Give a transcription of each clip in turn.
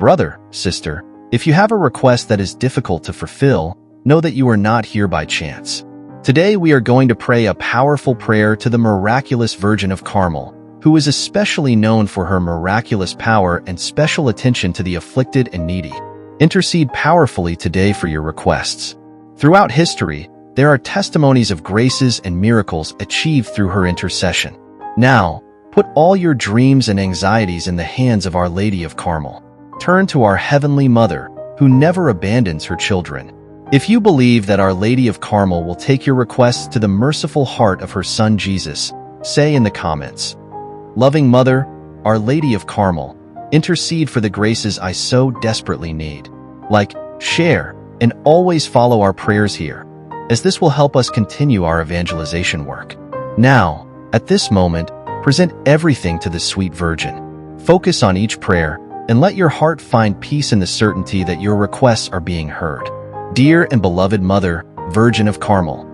Brother, sister, if you have a request that is difficult to fulfill, know that you are not here by chance. Today we are going to pray a powerful prayer to the miraculous Virgin of Carmel, who is especially known for her miraculous power and special attention to the afflicted and needy. Intercede powerfully today for your requests. Throughout history, there are testimonies of graces and miracles achieved through her intercession. Now, put all your dreams and anxieties in the hands of Our Lady of Carmel. Turn to our Heavenly Mother, who never abandons her children. If you believe that Our Lady of Carmel will take your requests to the merciful heart of her Son Jesus, say in the comments, "Loving Mother, Our Lady of Carmel, intercede for the graces I so desperately need." Like, share, and always follow our prayers here, as this will help us continue our evangelization work. Now, at this moment, present everything to the sweet Virgin. Focus on each prayer, and let your heart find peace in the certainty that your requests are being heard. Dear and beloved Mother, Virgin of Carmel,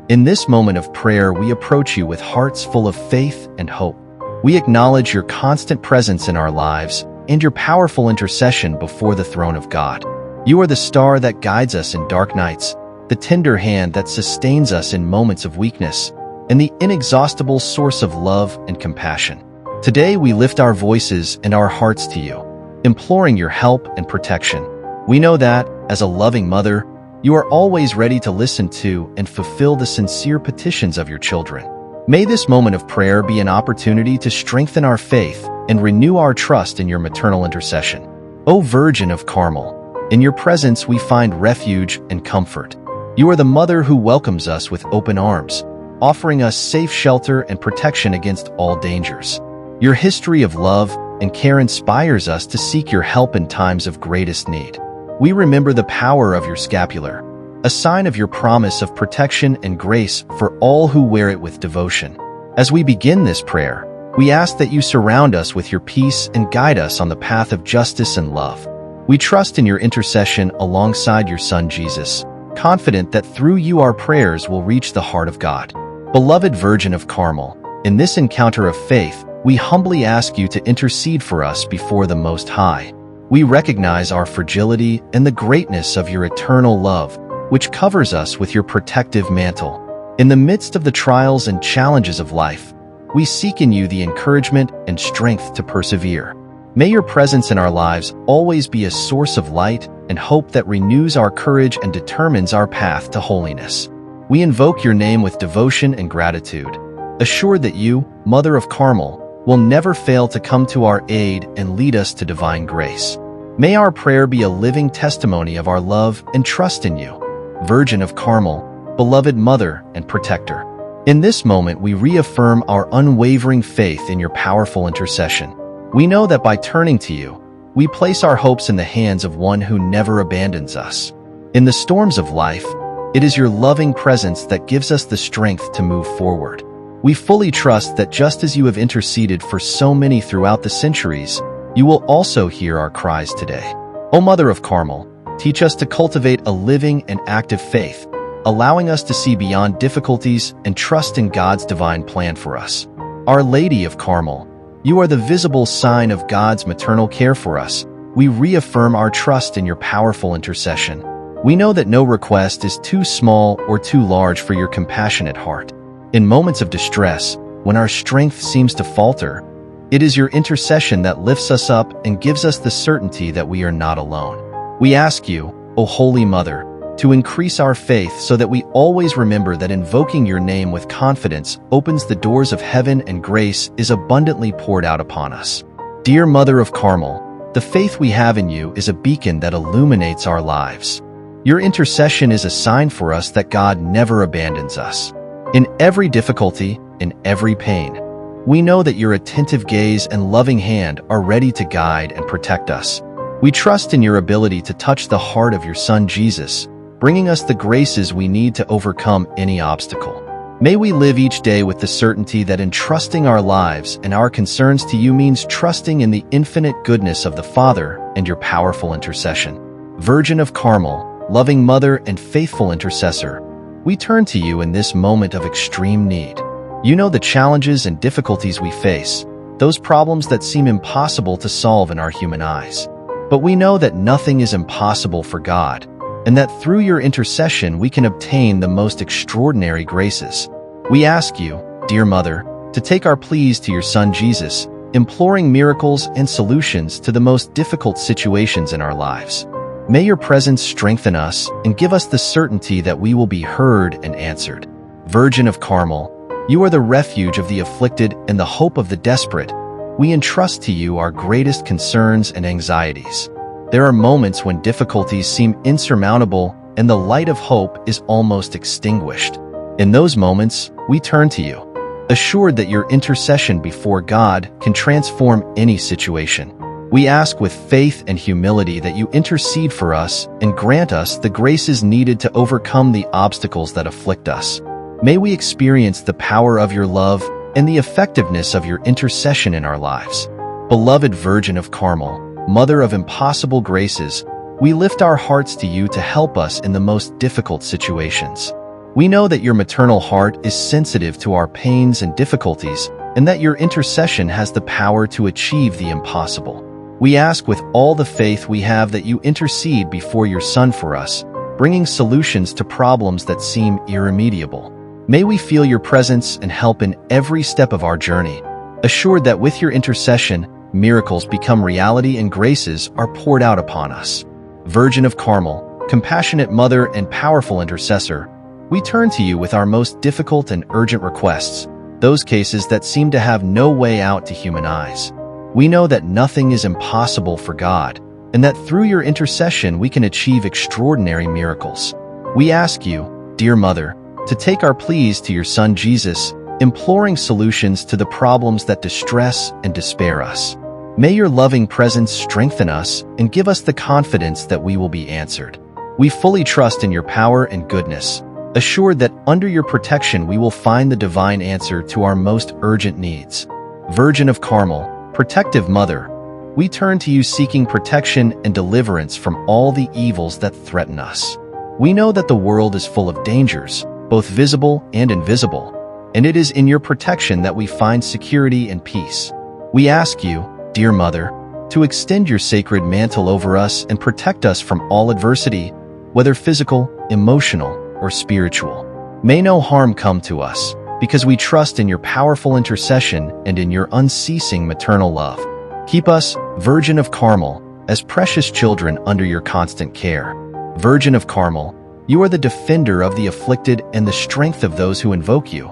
in this moment of prayer we approach you with hearts full of faith and hope. We acknowledge your constant presence in our lives and your powerful intercession before the throne of God. You are the star that guides us in dark nights, the tender hand that sustains us in moments of weakness, and the inexhaustible source of love and compassion. Today we lift our voices and our hearts to you, imploring your help and protection. We know that, as a loving mother, you are always ready to listen to and fulfill the sincere petitions of your children. May this moment of prayer be an opportunity to strengthen our faith and renew our trust in your maternal intercession. O Virgin of Carmel, in your presence we find refuge and comfort. You are the mother who welcomes us with open arms, offering us safe shelter and protection against all dangers. Your history of love and care inspires us to seek your help in times of greatest need. We remember the power of your scapular, a sign of your promise of protection and grace for all who wear it with devotion. As we begin this prayer, we ask that you surround us with your peace and guide us on the path of justice and love. We trust in your intercession alongside your Son Jesus, confident that through you our prayers will reach the heart of God. Beloved Virgin of Carmel, in this encounter of faith, we humbly ask you to intercede for us before the Most High. We recognize our fragility and the greatness of your eternal love, which covers us with your protective mantle. In the midst of the trials and challenges of life, we seek in you the encouragement and strength to persevere. May your presence in our lives always be a source of light and hope that renews our courage and determines our path to holiness. We invoke your name with devotion and gratitude, assured that you, Mother of Carmel, will never fail to come to our aid and lead us to divine grace. May our prayer be a living testimony of our love and trust in you, Virgin of Carmel, beloved Mother and Protector. In this moment, we reaffirm our unwavering faith in your powerful intercession. We know that by turning to you, we place our hopes in the hands of one who never abandons us. In the storms of life, it is your loving presence that gives us the strength to move forward. We fully trust that just as you have interceded for so many throughout the centuries, you will also hear our cries today. O Mother of Carmel, teach us to cultivate a living and active faith, allowing us to see beyond difficulties and trust in God's divine plan for us. Our Lady of Carmel, you are the visible sign of God's maternal care for us. We reaffirm our trust in your powerful intercession. We know that no request is too small or too large for your compassionate heart. In moments of distress, when our strength seems to falter, it is your intercession that lifts us up and gives us the certainty that we are not alone. We ask you, O Holy Mother, to increase our faith so that we always remember that invoking your name with confidence opens the doors of heaven and grace is abundantly poured out upon us. Dear Mother of Carmel, the faith we have in you is a beacon that illuminates our lives. Your intercession is a sign for us that God never abandons us. In every difficulty, in every pain, we know that your attentive gaze and loving hand are ready to guide and protect us. We trust in your ability to touch the heart of your Son Jesus, bringing us the graces we need to overcome any obstacle. May we live each day with the certainty that entrusting our lives and our concerns to you means trusting in the infinite goodness of the Father and your powerful intercession. Virgin of Carmel, loving Mother and faithful intercessor, we turn to you in this moment of extreme need. You know the challenges and difficulties we face, those problems that seem impossible to solve in our human eyes. But we know that nothing is impossible for God, and that through your intercession we can obtain the most extraordinary graces. We ask you, dear Mother, to take our pleas to your Son Jesus, imploring miracles and solutions to the most difficult situations in our lives. May your presence strengthen us and give us the certainty that we will be heard and answered. Virgin of Carmel, you are the refuge of the afflicted and the hope of the desperate. We entrust to you our greatest concerns and anxieties. There are moments when difficulties seem insurmountable and the light of hope is almost extinguished. In those moments, we turn to you, assured that your intercession before God can transform any situation. We ask with faith and humility that you intercede for us and grant us the graces needed to overcome the obstacles that afflict us. May we experience the power of your love and the effectiveness of your intercession in our lives. Beloved Virgin of Carmel, Mother of impossible graces, we lift our hearts to you to help us in the most difficult situations. We know that your maternal heart is sensitive to our pains and difficulties, and that your intercession has the power to achieve the impossible. We ask with all the faith we have that you intercede before your Son for us, bringing solutions to problems that seem irremediable. May we feel your presence and help in every step of our journey, assured that with your intercession, miracles become reality and graces are poured out upon us. Virgin of Carmel, compassionate Mother and powerful intercessor, we turn to you with our most difficult and urgent requests, those cases that seem to have no way out to human eyes. We know that nothing is impossible for God, and that through your intercession we can achieve extraordinary miracles. We ask you, dear Mother, to take our pleas to your Son Jesus, imploring solutions to the problems that distress and despair us. May your loving presence strengthen us and give us the confidence that we will be answered. We fully trust in your power and goodness, assured that under your protection we will find the divine answer to our most urgent needs. Virgin of Carmel, protective Mother, we turn to you seeking protection and deliverance from all the evils that threaten us. We know that the world is full of dangers, both visible and invisible, and it is in your protection that we find security and peace. We ask you, dear Mother, to extend your sacred mantle over us and protect us from all adversity, whether physical, emotional, or spiritual. May no harm come to us, because we trust in your powerful intercession and in your unceasing maternal love. Keep us, Virgin of Carmel, as precious children under your constant care. Virgin of Carmel, you are the defender of the afflicted and the strength of those who invoke you.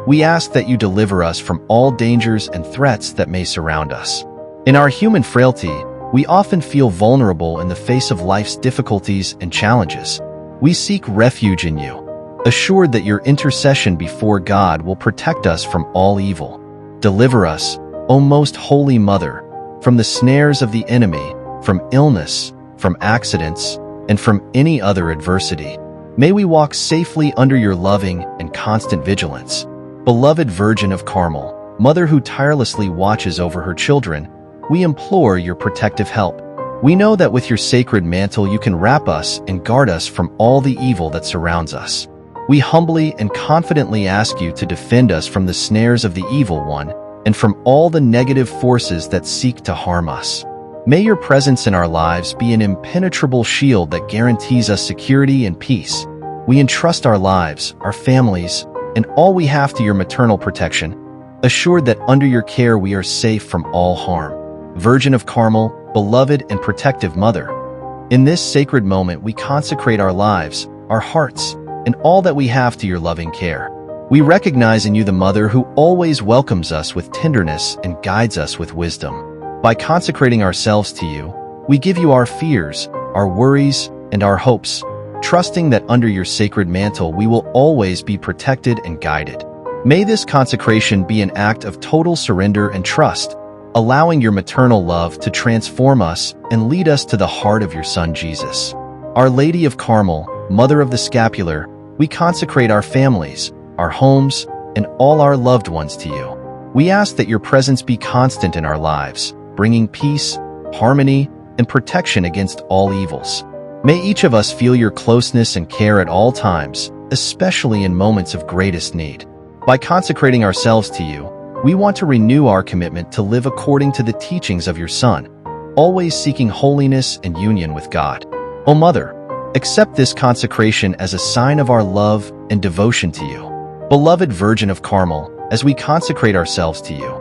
We ask that you deliver us from all dangers and threats that may surround us. In our human frailty, we often feel vulnerable in the face of life's difficulties and challenges. We seek refuge in you, assured that your intercession before God will protect us from all evil. Deliver us, O most holy Mother, from the snares of the enemy, from illness, from accidents, and from any other adversity. May we walk safely under your loving and constant vigilance. Beloved Virgin of Carmel, Mother who tirelessly watches over her children, we implore your protective help. We know that with your sacred mantle you can wrap us and guard us from all the evil that surrounds us. We humbly and confidently ask you to defend us from the snares of the evil one and from all the negative forces that seek to harm us. May your presence in our lives be an impenetrable shield that guarantees us security and peace. We entrust our lives, our families, and all we have to your maternal protection, assured that under your care we are safe from all harm. Virgin of Carmel, beloved and protective Mother, in this sacred moment we consecrate our lives, our hearts, and all that we have to your loving care. We recognize in you the Mother who always welcomes us with tenderness and guides us with wisdom. By consecrating ourselves to you, we give you our fears, our worries, and our hopes, trusting that under your sacred mantle we will always be protected and guided. May this consecration be an act of total surrender and trust, allowing your maternal love to transform us and lead us to the heart of your Son Jesus. Our Lady of Carmel, Mother of the Scapular, we consecrate our families, our homes, and all our loved ones to you. We ask that your presence be constant in our lives, bringing peace, harmony, and protection against all evils. May each of us feel your closeness and care at all times, especially in moments of greatest need. By consecrating ourselves to you, we want to renew our commitment to live according to the teachings of your Son, always seeking holiness and union with God. O Mother, accept this consecration as a sign of our love and devotion to you. Beloved Virgin of Carmel, as we consecrate ourselves to you,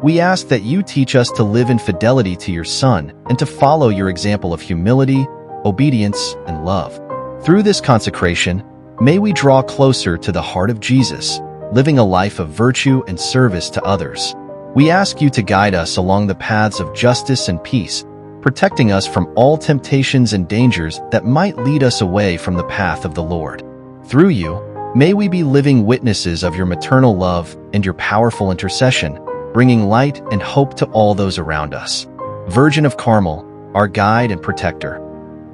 we ask that you teach us to live in fidelity to your Son and to follow your example of humility, obedience, and love. Through this consecration, may we draw closer to the heart of Jesus, living a life of virtue and service to others. We ask you to guide us along the paths of justice and peace, protecting us from all temptations and dangers that might lead us away from the path of the Lord. Through you, may we be living witnesses of your maternal love and your powerful intercession, bringing light and hope to all those around us. Virgin of Carmel, our guide and protector,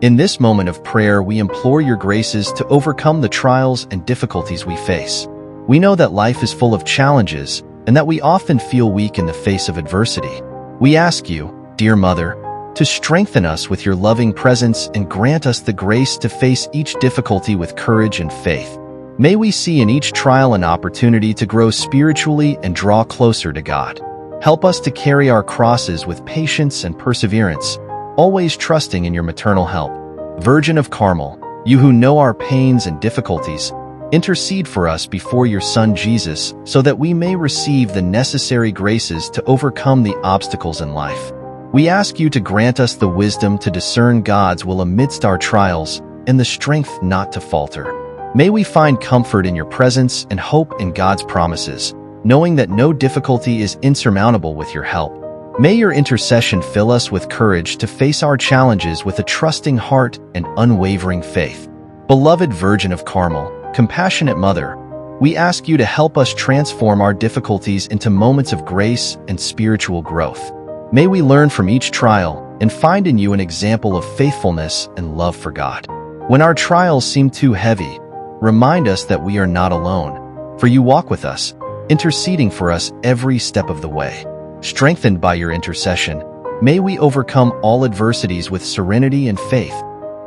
in this moment of prayer, we implore your graces to overcome the trials and difficulties we face. We know that life is full of challenges and that we often feel weak in the face of adversity. We ask you, dear Mother, to strengthen us with your loving presence and grant us the grace to face each difficulty with courage and faith. May we see in each trial an opportunity to grow spiritually and draw closer to God. Help us to carry our crosses with patience and perseverance, always trusting in your maternal help. Virgin of Carmel, you who know our pains and difficulties, intercede for us before your Son Jesus so that we may receive the necessary graces to overcome the obstacles in life. We ask you to grant us the wisdom to discern God's will amidst our trials and the strength not to falter. May we find comfort in your presence and hope in God's promises, knowing that no difficulty is insurmountable with your help. May your intercession fill us with courage to face our challenges with a trusting heart and unwavering faith. Beloved Virgin of Carmel, compassionate Mother, we ask you to help us transform our difficulties into moments of grace and spiritual growth. May we learn from each trial and find in you an example of faithfulness and love for God. When our trials seem too heavy, remind us that we are not alone, for you walk with us, interceding for us every step of the way. Strengthened by your intercession, may we overcome all adversities with serenity and faith,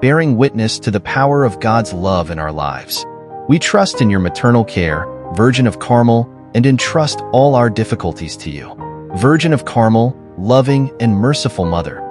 bearing witness to the power of God's love in our lives. We trust in your maternal care, Virgin of Carmel, and entrust all our difficulties to you. Virgin of Carmel, loving and merciful Mother,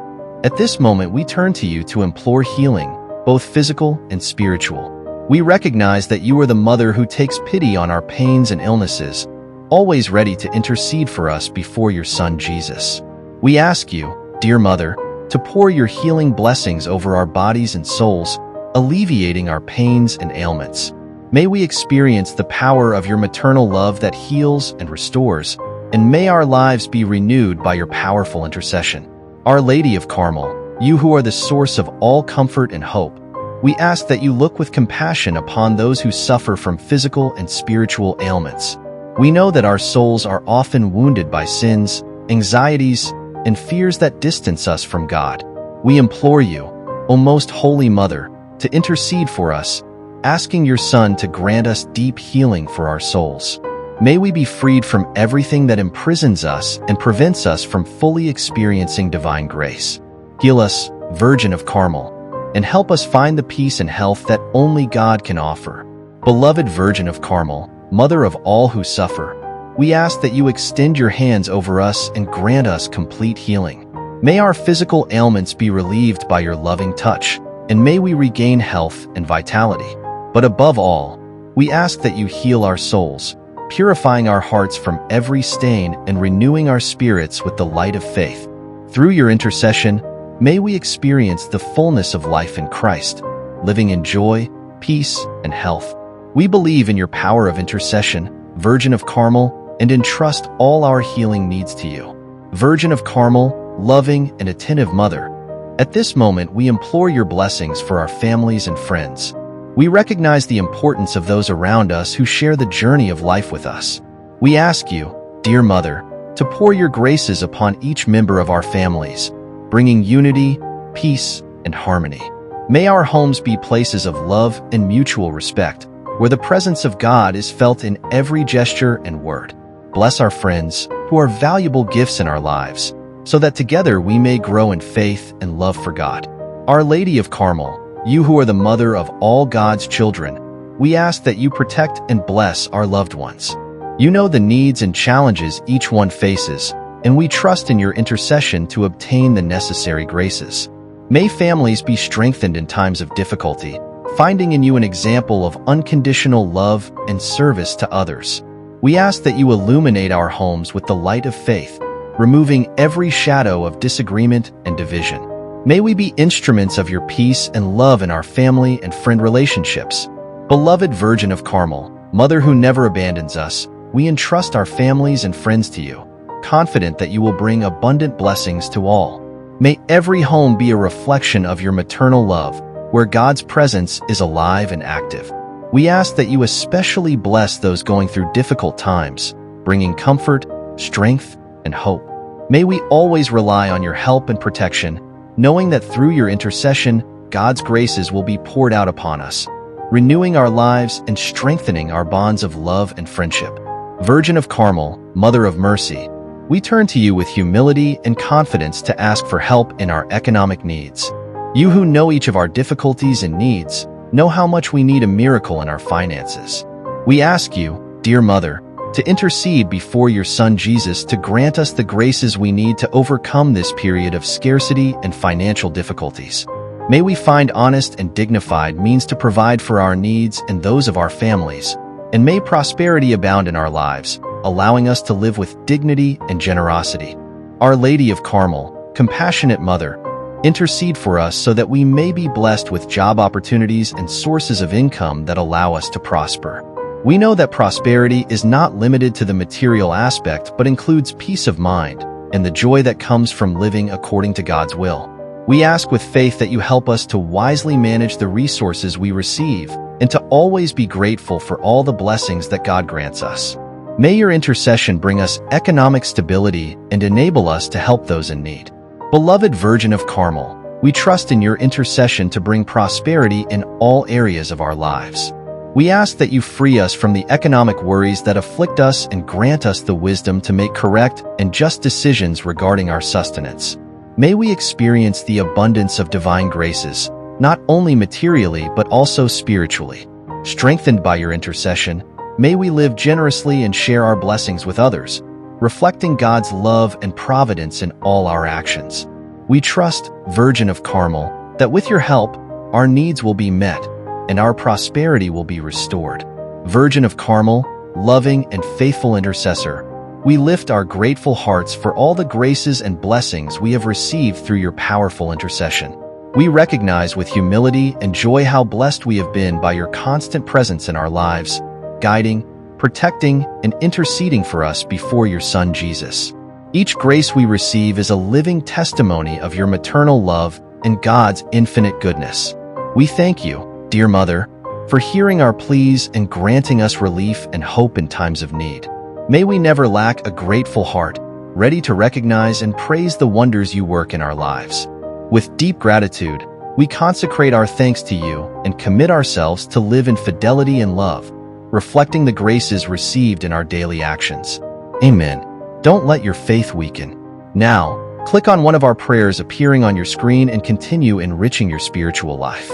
at this moment we turn to you to implore healing, both physical and spiritual. We recognize that you are the Mother who takes pity on our pains and illnesses, always ready to intercede for us before your Son Jesus. We ask you, dear Mother, to pour your healing blessings over our bodies and souls, alleviating our pains and ailments. May we experience the power of your maternal love that heals and restores, and may our lives be renewed by your powerful intercession. Our Lady of Carmel, you who are the source of all comfort and hope, we ask that you look with compassion upon those who suffer from physical and spiritual ailments. We know that our souls are often wounded by sins, anxieties, and fears that distance us from God. We implore you, O Most Holy Mother, to intercede for us, asking your Son to grant us deep healing for our souls. May we be freed from everything that imprisons us and prevents us from fully experiencing divine grace. Heal us, Virgin of Carmel, and help us find the peace and health that only God can offer. Beloved Virgin of Carmel, Mother of all who suffer, we ask that you extend your hands over us and grant us complete healing. May our physical ailments be relieved by your loving touch, and may we regain health and vitality. But above all, we ask that you heal our souls, purifying our hearts from every stain and renewing our spirits with the light of faith. Through your intercession, may we experience the fullness of life in Christ, living in joy, peace, and health. We believe in your power of intercession, Virgin of Carmel, and entrust all our healing needs to you. Virgin of Carmel, loving and attentive Mother, at this moment we implore your blessings for our families and friends. We recognize the importance of those around us who share the journey of life with us. We ask you, dear Mother, to pour your graces upon each member of our families, bringing unity, peace, and harmony. May our homes be places of love and mutual respect, where the presence of God is felt in every gesture and word. Bless our friends, who are valuable gifts in our lives, so that together we may grow in faith and love for God. Our Lady of Carmel, you who are the Mother of all God's children, we ask that you protect and bless our loved ones. You know the needs and challenges each one faces, and we trust in your intercession to obtain the necessary graces. May families be strengthened in times of difficulty, finding in you an example of unconditional love and service to others. We ask that you illuminate our homes with the light of faith, removing every shadow of disagreement and division. May we be instruments of your peace and love in our family and friend relationships. Beloved Virgin of Carmel, Mother who never abandons us, we entrust our families and friends to you, confident that you will bring abundant blessings to all. May every home be a reflection of your maternal love, where God's presence is alive and active. We ask that you especially bless those going through difficult times, bringing comfort, strength, and hope. May we always rely on your help and protection, knowing that through your intercession, God's graces will be poured out upon us, renewing our lives and strengthening our bonds of love and friendship. Virgin of Carmel, Mother of Mercy, we turn to you with humility and confidence to ask for help in our economic needs. You who know each of our difficulties and needs, know how much we need a miracle in our finances. We ask you, dear Mother, to intercede before your Son Jesus to grant us the graces we need to overcome this period of scarcity and financial difficulties. May we find honest and dignified means to provide for our needs and those of our families, and may prosperity abound in our lives, allowing us to live with dignity and generosity. Our Lady of Carmel, compassionate Mother, intercede for us so that we may be blessed with job opportunities and sources of income that allow us to prosper. We know that prosperity is not limited to the material aspect but includes peace of mind and the joy that comes from living according to God's will. We ask with faith that you help us to wisely manage the resources we receive and to always be grateful for all the blessings that God grants us. May your intercession bring us economic stability and enable us to help those in need. Beloved Virgin of Carmel, we trust in your intercession to bring prosperity in all areas of our lives. We ask that you free us from the economic worries that afflict us and grant us the wisdom to make correct and just decisions regarding our sustenance. May we experience the abundance of divine graces, not only materially but also spiritually. Strengthened by your intercession, may we live generously and share our blessings with others, reflecting God's love and providence in all our actions. We trust, Virgin of Carmel, that with your help, our needs will be met and our prosperity will be restored. Virgin of Carmel, loving and faithful intercessor, we lift our grateful hearts for all the graces and blessings we have received through your powerful intercession. We recognize with humility and joy how blessed we have been by your constant presence in our lives, guiding, protecting, and interceding for us before your Son Jesus. Each grace we receive is a living testimony of your maternal love and God's infinite goodness. We thank you, dear Mother, for hearing our pleas and granting us relief and hope in times of need. May we never lack a grateful heart, ready to recognize and praise the wonders you work in our lives. With deep gratitude, we consecrate our thanks to you and commit ourselves to live in fidelity and love, reflecting the graces received in our daily actions. Amen. Don't let your faith weaken. Now, click on one of our prayers appearing on your screen and continue enriching your spiritual life.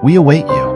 We await you.